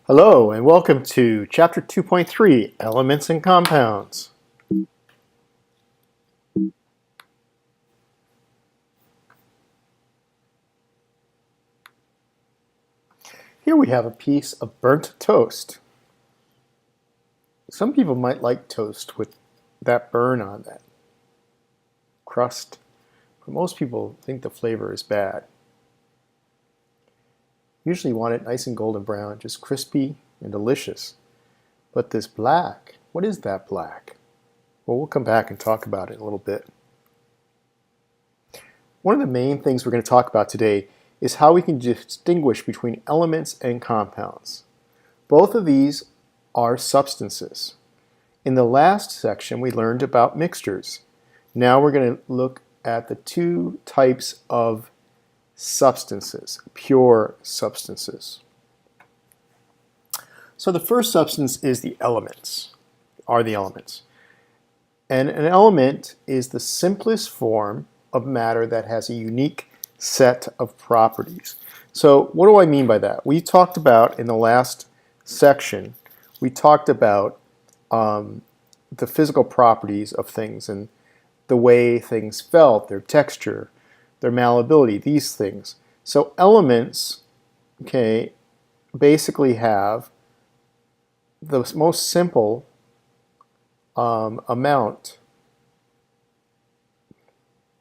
Hello and welcome to Chapter 2.3, Elements and Compounds. Here we have a piece of burnt toast. Some people might like toast with that burn on that crust, but most people think the flavor is bad. Usually you want it nice and golden brown, just crispy and delicious. But this black, what is that black? Well, we'll come back and talk about it in a little bit. One of the main things we're going to talk about today is how we can distinguish between elements and compounds. Both of these are substances. In the last section, we learned about mixtures. Now we're going to look at the two types of substances, pure substances. So the first substance is the elements, the elements. And an element is the simplest form of matter that has a unique set of properties. So what do I mean by that? We talked about in the last section, we talked about the physical properties of things and the way things felt, their texture, their malleability, these things. So elements, okay, basically have the most simple amount.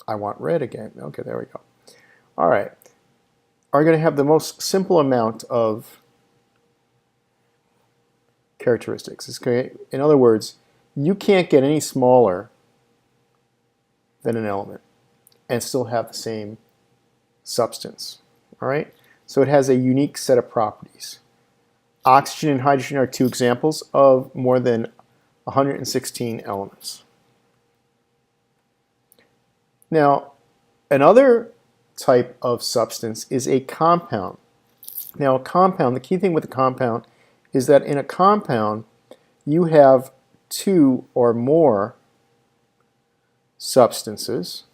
I want red again. Okay, there we go. All right. Are going to have the most simple amount of characteristics. In other words, you can't get any smaller than an element and still have the same substance. All right? So it has a unique set of properties. Oxygen and hydrogen are two examples of more than 116 elements. Now, another type of substance is a compound. Now, a compound, the key thing with a compound is that in a compound, you have two or more substances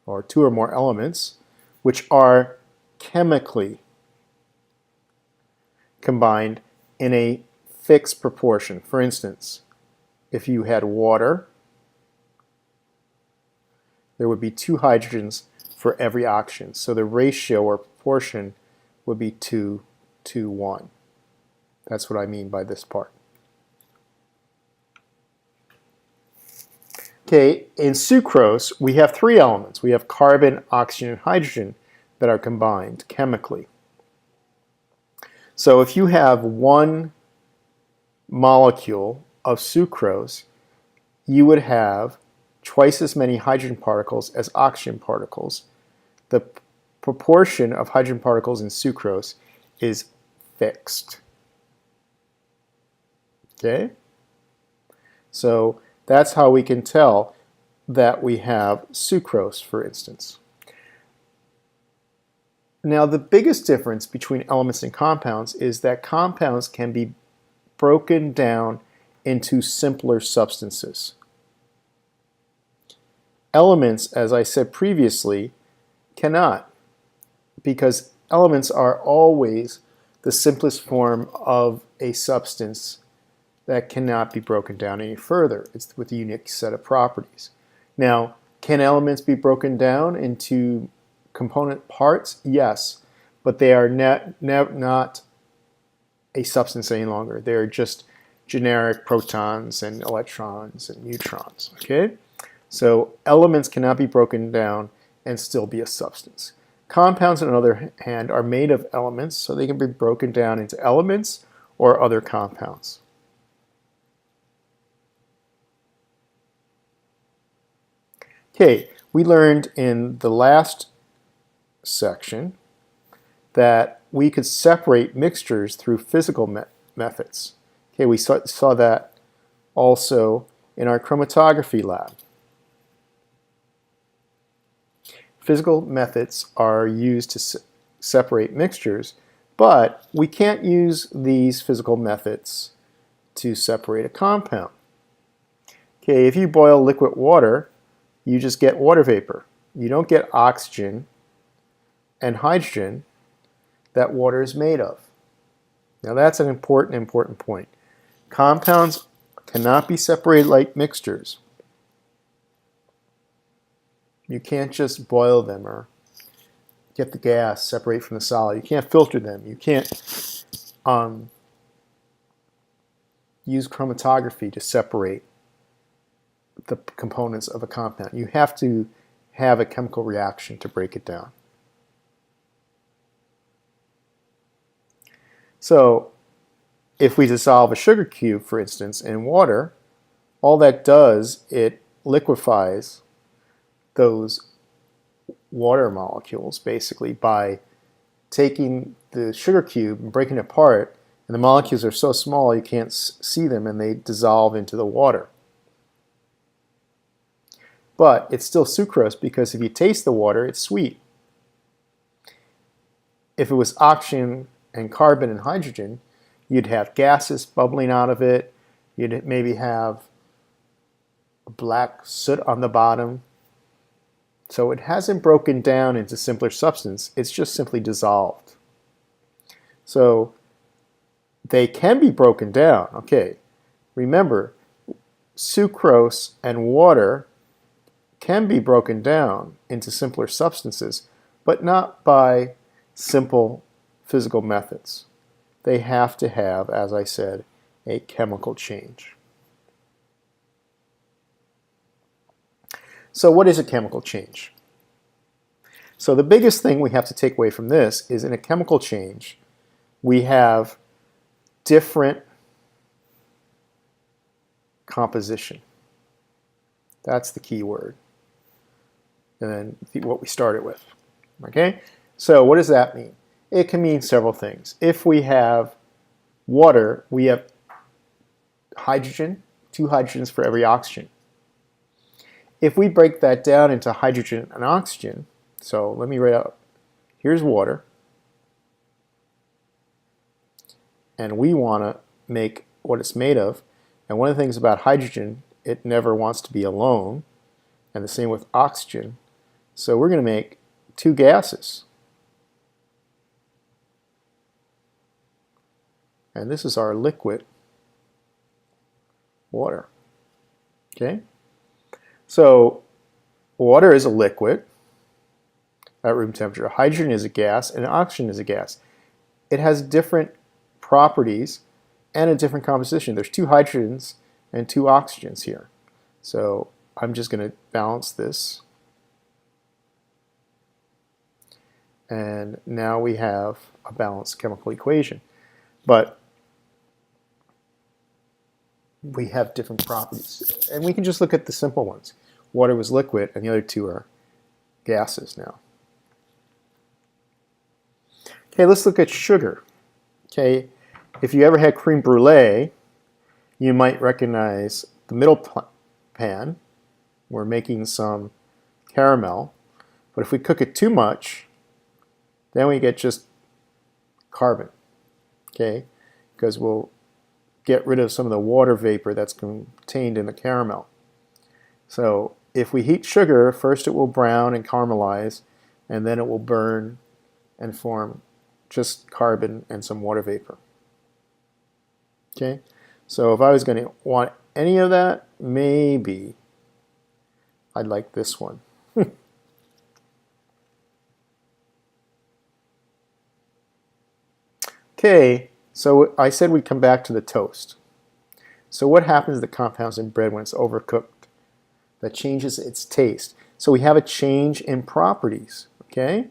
or two or more elements which are chemically combined in a fixed proportion. For instance, if you had water, there would be two hydrogens for every oxygen. So the ratio or proportion would be 2 to 1. That's what I mean by this part. Okay, in sucrose, we have three elements. We have carbon, oxygen, and hydrogen that are combined chemically. So if you have one molecule of sucrose, you would have twice as many hydrogen particles as oxygen particles. The proportion of hydrogen particles in sucrose is fixed. Okay? So that's how we can tell that we have sucrose, for instance. Now, the biggest difference between elements and compounds is that compounds can be broken down into simpler substances. Elements, as I said previously, cannot, because elements are always the simplest form of a substance that cannot be broken down any further. It's with a unique set of properties. Now, can elements be broken down into component parts? Yes, but they are not a substance any longer. They're just generic protons and electrons and neutrons. Okay? So elements cannot be broken down and still be a substance. Compounds, on the other hand, are made of elements, so they can be broken down into elements or other compounds. Okay, we learned in the last section that we could separate mixtures through physical methods. Okay, we saw that also in our chromatography lab. Physical methods are used to separate mixtures, but we can't use these physical methods to separate a compound. Okay, if you boil liquid water, you just get water vapor. You don't get oxygen and hydrogen that water is made of. Now that's an important point. Compounds cannot be separated like mixtures. You can't just boil them or get the gas separate from the solid. You can't filter them. You can't use chromatography to separate the components of a compound. You have to have a chemical reaction to break it down. So if we dissolve a sugar cube, for instance, in water, all that does, it liquefies those water molecules basically by taking the sugar cube and breaking it apart, and the molecules are so small you can't see them and they dissolve into the water. But it's still sucrose because if you taste the water, it's sweet. If it was oxygen and carbon and hydrogen, you'd have gases bubbling out of it. You'd maybe have black soot on the bottom. So it hasn't broken down into simpler substance. It's just simply dissolved. So they can be broken down. Okay, remember, sucrose and water can be broken down into simpler substances, but not by simple physical methods. They have to have, as I said, a chemical change. So what is a chemical change? So the biggest thing we have to take away from this is in a chemical change, we have different composition. That's the key word. And then what we started with. Okay? So what does that mean? It can mean several things. If we have water, we have hydrogen, 2 hydrogens for every oxygen. If we break that down into hydrogen and oxygen, so let me write out, here's water, and we want to make what it's made of. And one of the things about hydrogen, it never wants to be alone, and the same with oxygen. So we're going to make 2 gases. And this is our liquid water. Okay? So water is a liquid at room temperature. Hydrogen is a gas and oxygen is a gas. It has different properties and a different composition. There's 2 hydrogens and 2 oxygens here. So I'm just going to balance this. And now we have a balanced chemical equation. But we have different properties. And we can just look at the simple ones. Water was liquid, and the other 2 are gases now. Okay, let's look at sugar. Okay, if you ever had creme brulee, you might recognize the middle pan. We're making some caramel. But if we cook it too much, then we get just carbon. Okay, because we'll get rid of some of the water vapor that's contained in the caramel. So if we heat sugar, first it will brown and caramelize, and then it will burn and form just carbon and some water vapor. Okay, so if I was going to want any of that, maybe I'd like this one. Okay, so I said we'd come back to the toast. So what happens to the compounds in bread when it's overcooked? That changes its taste. So we have a change in properties, okay?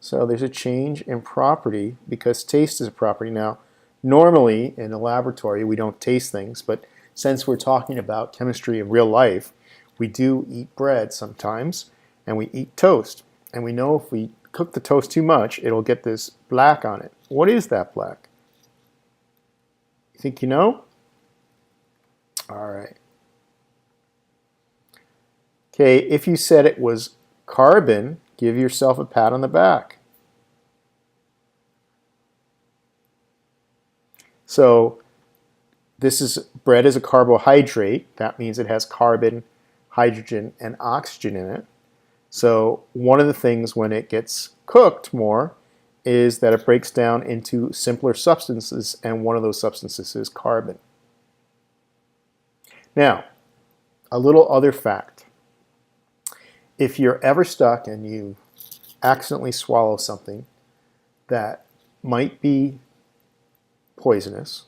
So there's a change in property because taste is a property. Now, normally in a laboratory we don't taste things, but since we're talking about chemistry in real life, we do eat bread sometimes and we eat toast. And we know if we cook the toast too much, it'll get this black on it. What is that black? You think you know? All right. Okay, if you said it was carbon, give yourself a pat on the back. So bread is a carbohydrate. That means it has carbon, hydrogen, and oxygen in it. So one of the things when it gets cooked more is that it breaks down into simpler substances, and one of those substances is carbon. Now, a little other fact. If you're ever stuck and you accidentally swallow something that might be poisonous,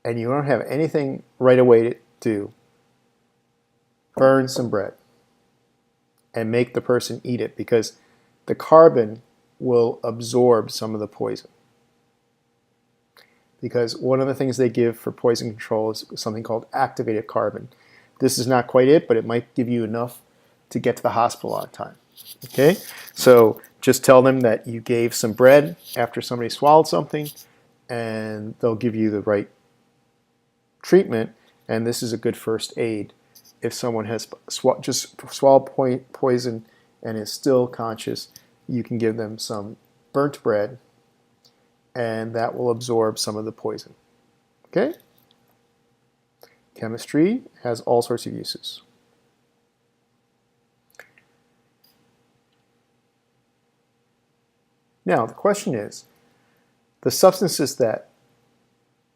and you don't have anything right away to do, burn some bread and make the person eat it, because the carbon will absorb some of the poison. Because one of the things they give for poison control is something called activated carbon. This is not quite it, but it might give you enough to get to the hospital on time. Okay, so just tell them that you gave some bread after somebody swallowed something, and they'll give you the right treatment, and this is a good first aid. If someone has just swallowed poison and is still conscious, you can give them some burnt bread, and that will absorb some of the poison. Okay? Chemistry has all sorts of uses. Now, the question is, the substances that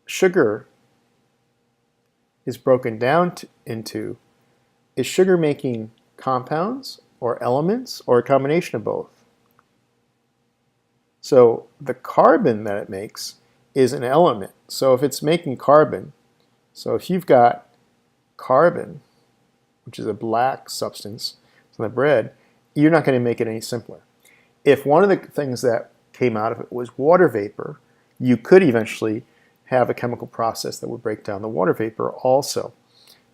sugar is broken down into, is sugar making compounds or elements or a combination of both? So the carbon that it makes is an element. So if it's making carbon, so if you've got carbon, which is a black substance from the bread, you're not going to make it any simpler. If one of the things that came out of it was water vapor, you could eventually have a chemical process that would break down the water vapor also.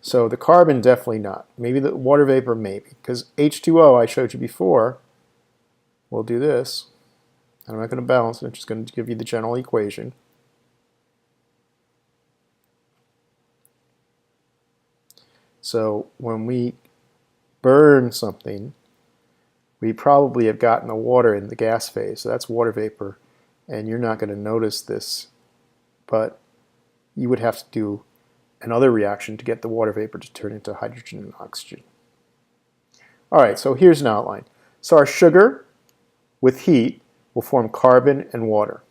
So the carbon, definitely not. Maybe the water vapor, maybe. Because H2O, I showed you before, we'll do this. I'm not going to balance it, I'm just going to give you the general equation. So when we burn something, we probably have gotten the water in the gas phase. So that's water vapor, and you're not going to notice this, but you would have to do another reaction to get the water vapor to turn into hydrogen and oxygen. All right, so here's an outline. So our sugar with heat will form carbon and water,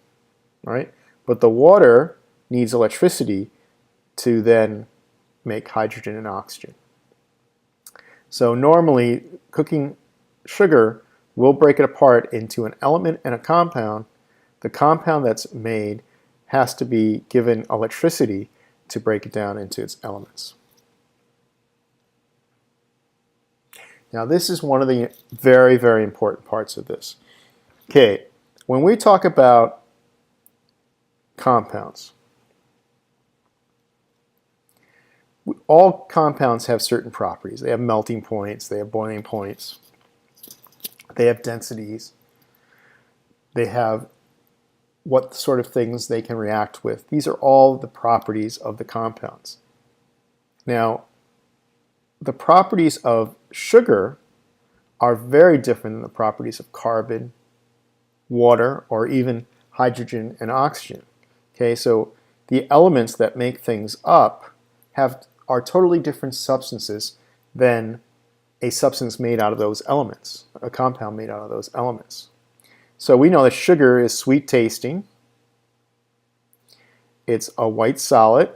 all right? But the water needs electricity to then make hydrogen and oxygen. So normally, cooking sugar will break it apart into an element and a compound. The compound that's made has to be given electricity to break it down into its elements. Now this is one of the very, very important parts of this. Okay, when we talk about compounds, all compounds have certain properties. They have melting points, they have boiling points, they have densities, they have what sort of things they can react with. These are all the properties of the compounds. Now, the properties of sugar are very different than the properties of carbon, water, or even hydrogen and oxygen. Okay, so the elements that make things up are totally different substances than a substance made out of those elements, a compound made out of those elements. So we know that sugar is sweet tasting, it's a white solid,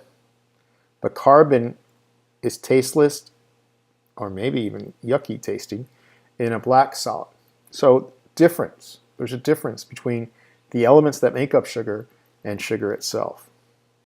but carbon is tasteless, or maybe even yucky tasting, in a black solid. So there's a difference between the elements that make up sugar and sugar itself.